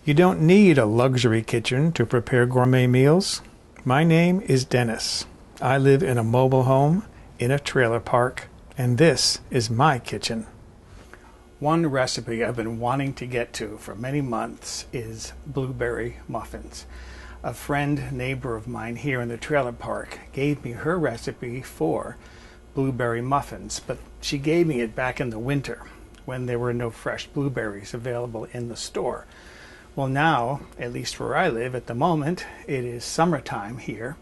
You don't need a luxury kitchen to prepare gourmet meals. My name is Dennis. I live in a mobile home in a trailer park, and this is my kitchen. One recipe I've been wanting to get to for many months is blueberry muffins. A friend, neighbor of mine here in the trailer park gave me her recipe for blueberry muffins, but she gave me it back in the winter when there were no fresh blueberries available in the store. Well, now, at least where I live at the moment, it is summertime here,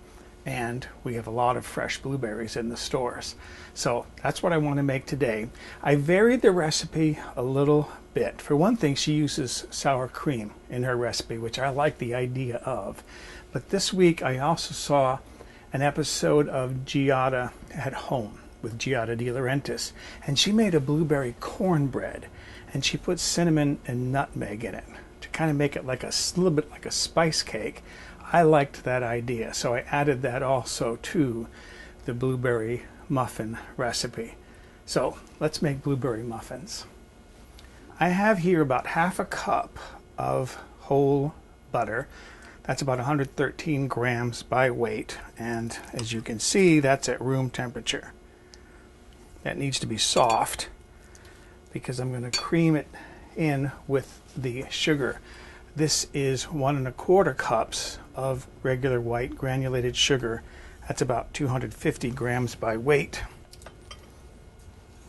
and we have a lot of fresh blueberries in the stores. So that's what I want to make today. I varied the recipe a little bit. For one thing, she uses sour cream in her recipe, which I like the idea of. But this week I also saw an episode of Giada at Home with Giada De Laurentiis, and she made a blueberry cornbread, and she put cinnamon and nutmeg in it to kind of make it like a little bit like a spice cake. I liked that idea, so I added that also to the blueberry muffin recipe. So let's make blueberry muffins. I have here about half a cup of whole butter. That's about 113 grams by weight, and as you can see, that's at room temperature. That needs to be soft because I'm going to cream it in with the sugar. This is 1 1/4 cups of regular white granulated sugar. That's about 250 grams by weight.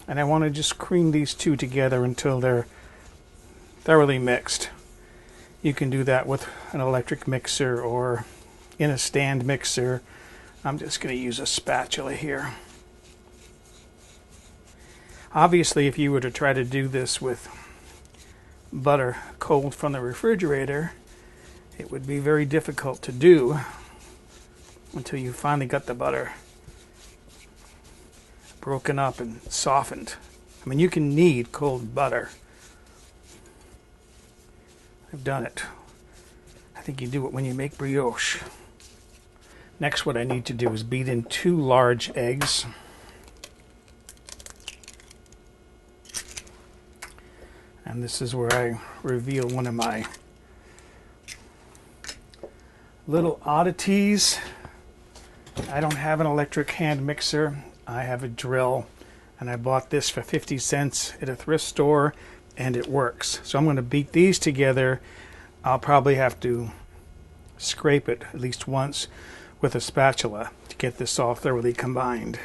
And I want to just cream these two together until they're thoroughly mixed. You can do that with an electric mixer or in a stand mixer. I'm just going to use a spatula here. Obviously, if you were to try to do this with butter cold from the refrigerator, it would be very difficult to do until you finally got the butter broken up and softened. I mean, you can knead cold butter. I've done it. I think you do it when you make brioche. Next, what I need to do is beat in 2 large eggs. And this is where I reveal one of my little oddities. I don't have an electric hand mixer. I have a drill, and I bought this for 50 cents at a thrift store, and it works. So I'm going to beat these together. I'll probably have to scrape it at least once with a spatula to get this all thoroughly combined.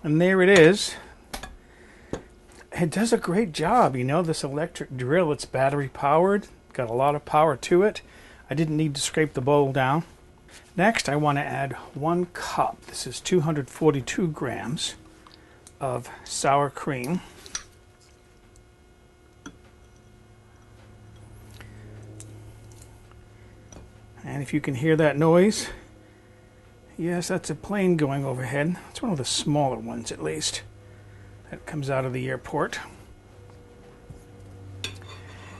And there it is. It does a great job, you know, this electric drill. It's battery powered, got a lot of power to it. I didn't need to scrape the bowl down. Next, I want to add 1 cup. This is 242 grams of sour cream. And if you can hear that noise, yes, that's a plane going overhead. It's one of the smaller ones, at least, that comes out of the airport.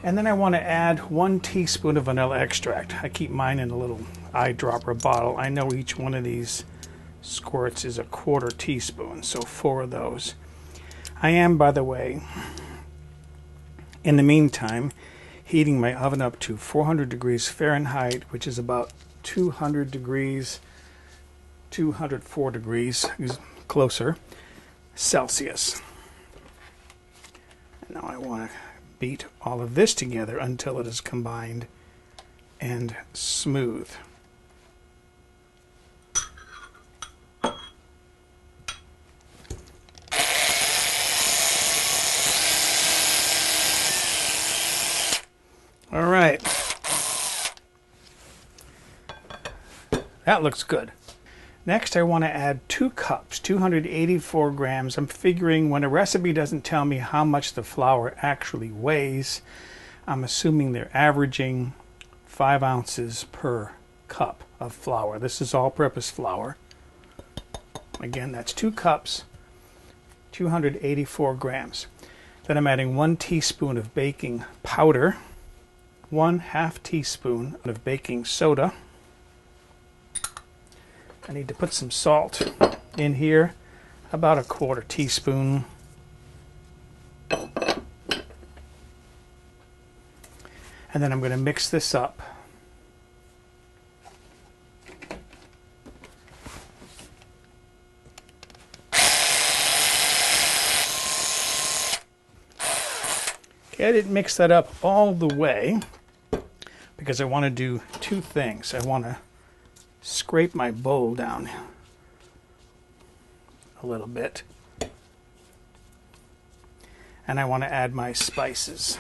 And then I want to add 1 teaspoon of vanilla extract. I keep mine in a little eyedropper bottle. I know each one of these squirts is a 1/4 teaspoon, so 4 of those. I am, by the way, in the meantime, heating my oven up to 400 degrees Fahrenheit, which is about 200 degrees 204 degrees closer Celsius. And now I want to beat all of this together until it is combined and smooth. All right. That looks good. Next, I want to add 2 cups, 284 grams. I'm figuring when a recipe doesn't tell me how much the flour actually weighs, I'm assuming they're averaging 5 ounces per cup of flour. This is all-purpose flour. Again, that's 2 cups, 284 grams. Then I'm adding 1 teaspoon of baking powder, 1/2 teaspoon of baking soda. I need to put some salt in here, about a 1/4 teaspoon. And then I'm going to mix this up. Okay, I didn't mix that up all the way because I want to do two things. I want to scrape my bowl down a little bit. And I want to add my spices.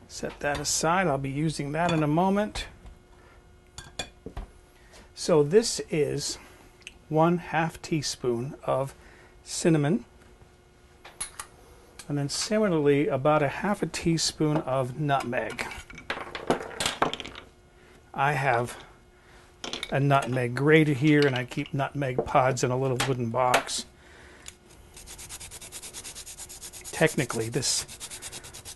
Set that aside. I'll be using that in a moment. So this is 1/2 teaspoon of cinnamon. And then similarly, about a 1/2 teaspoon of nutmeg. I have a nutmeg grater here, and I keep nutmeg pods in a little wooden box. Technically, this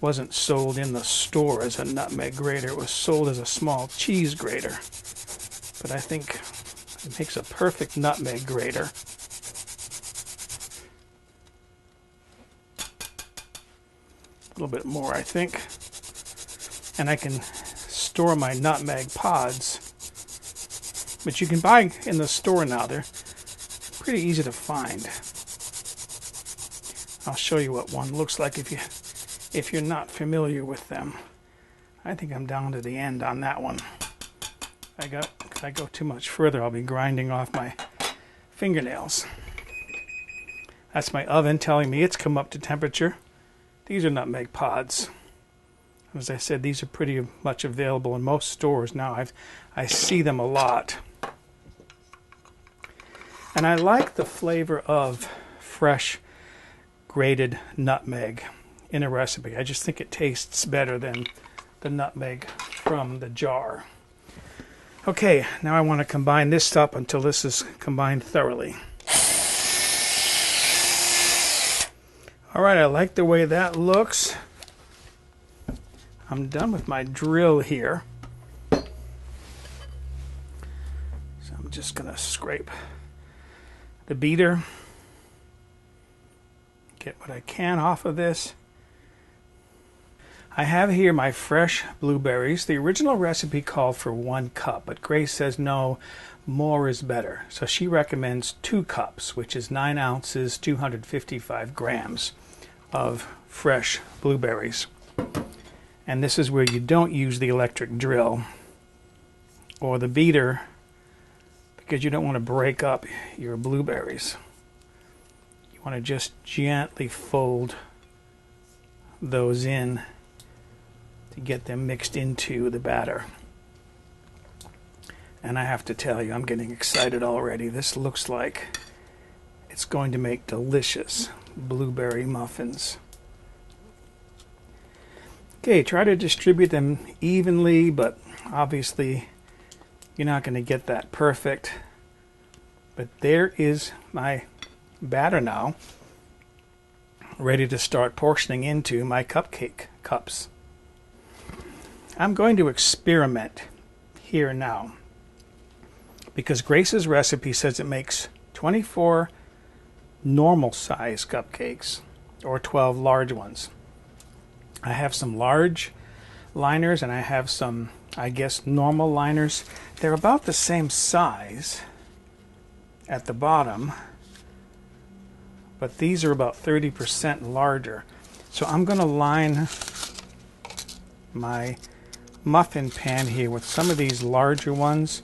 wasn't sold in the store as a nutmeg grater. It was sold as a small cheese grater. But I think it makes a perfect nutmeg grater. A little bit more, I think. And I can store my nutmeg pods, which you can buy in the store now. They're pretty easy to find. I'll show you what one looks like if you're not familiar with them. I think I'm down to the end on that one. If I go too much further, I'll be grinding off my fingernails. That's my oven telling me it's come up to temperature. These are nutmeg pods. As I said, these are pretty much available in most stores now. I see them a lot. And I like the flavor of fresh grated nutmeg in a recipe. I just think it tastes better than the nutmeg from the jar. Okay, now I want to combine this up until this is combined thoroughly. All right, I like the way that looks. I'm done with my drill here. So I'm just going to scrape the beater. Get what I can off of this. I have here my fresh blueberries. The original recipe called for 1 cup, but Grace says no, more is better. So she recommends 2 cups, which is 9 ounces, 255 grams of fresh blueberries. And this is where you don't use the electric drill or the beater because you don't want to break up your blueberries. You want to just gently fold those in to get them mixed into the batter. And I have to tell you, I'm getting excited already. This looks like it's going to make delicious blueberry muffins. Okay, try to distribute them evenly, but obviously you're not going to get that perfect. But there is my batter now, ready to start portioning into my cupcake cups. I'm going to experiment here now because Grace's recipe says it makes 24 normal size cupcakes or 12 large ones. I have some large liners and I have some, I guess, normal liners. They're about the same size at the bottom, but these are about 30% larger. So I'm going to line my muffin pan here with some of these larger ones,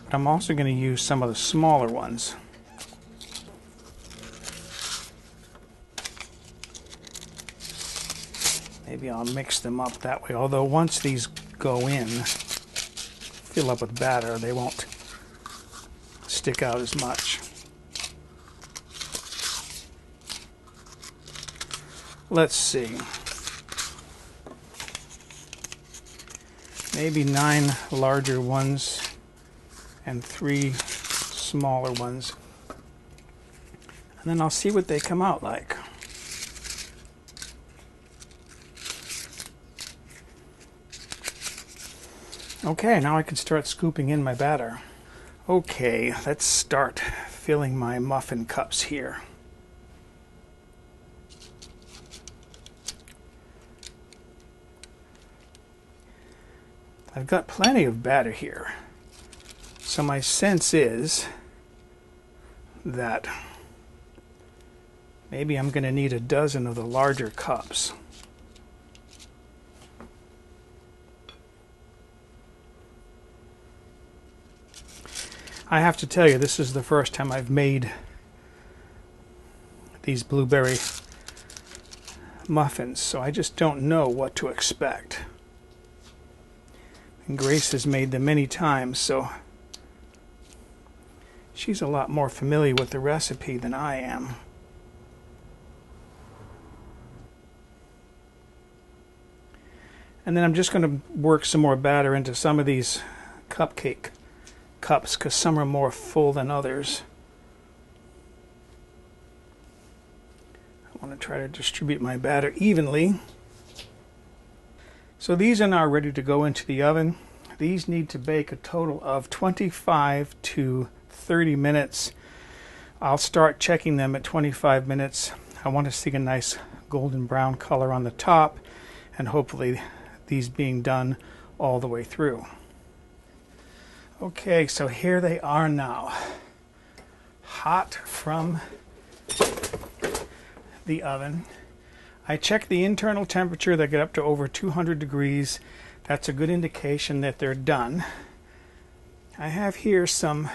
but I'm also going to use some of the smaller ones. Maybe I'll mix them up that way, although once these go in, fill up with batter, they won't stick out as much. Let's see. Maybe 9 larger ones and 3 smaller ones. And then I'll see what they come out like. Okay, now I can start scooping in my batter. Okay, let's start filling my muffin cups here. I've got plenty of batter here, so my sense is that maybe I'm going to need a dozen of the larger cups. I have to tell you, this is the first time I've made these blueberry muffins, so I just don't know what to expect. And Grace has made them many times, so she's a lot more familiar with the recipe than I am. And then I'm just going to work some more batter into some of these cupcake cups because some are more full than others. I want to try to distribute my batter evenly. So these are now ready to go into the oven. These need to bake a total of 25 to 30 minutes. I'll start checking them at 25 minutes. I want to see a nice golden brown color on the top, and hopefully these being done all the way through. Okay, so here they are now, hot from the oven. I check the internal temperature. They get up to over 200 degrees. That's a good indication that they're done. I have here some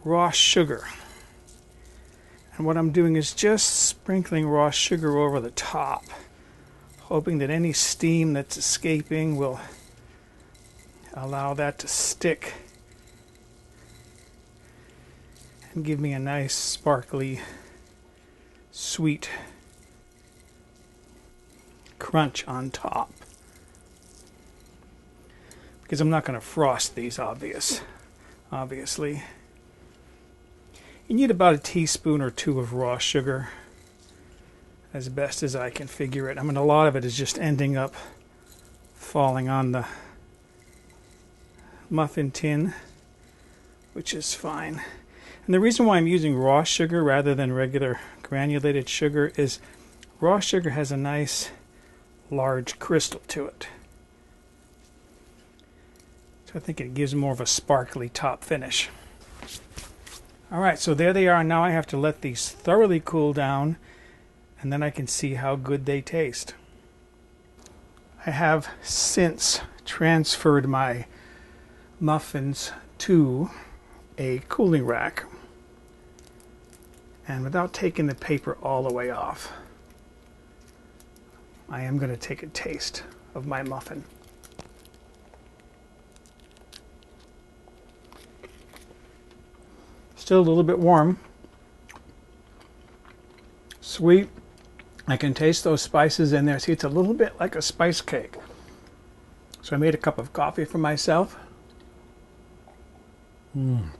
raw sugar. And what I'm doing is just sprinkling raw sugar over the top, hoping that any steam that's escaping will allow that to stick and give me a nice sparkly sweet crunch on top, because I'm not going to frost these obviously. You need about a teaspoon or two of raw sugar, as best as I can figure it. I mean, a lot of it is just ending up falling on the muffin tin, which is fine. And the reason why I'm using raw sugar rather than regular granulated sugar is raw sugar has a nice large crystal to it. So I think it gives more of a sparkly top finish. Alright, so there they are. Now I have to let these thoroughly cool down, and then I can see how good they taste. I have since transferred my muffins to a cooling rack, and without taking the paper all the way off, I am going to take a taste of my muffin. Still a little bit warm, sweet. I can taste those spices in there. See, it's a little bit like a spice cake. So I made a cup of coffee for myself. I'm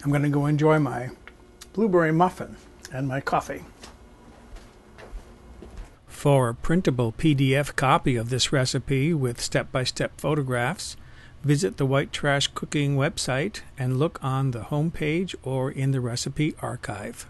going to go enjoy my blueberry muffin and my coffee. For a printable PDF copy of this recipe with step-by-step photographs, visit the White Trash Cooking website and look on the home page or in the recipe archive.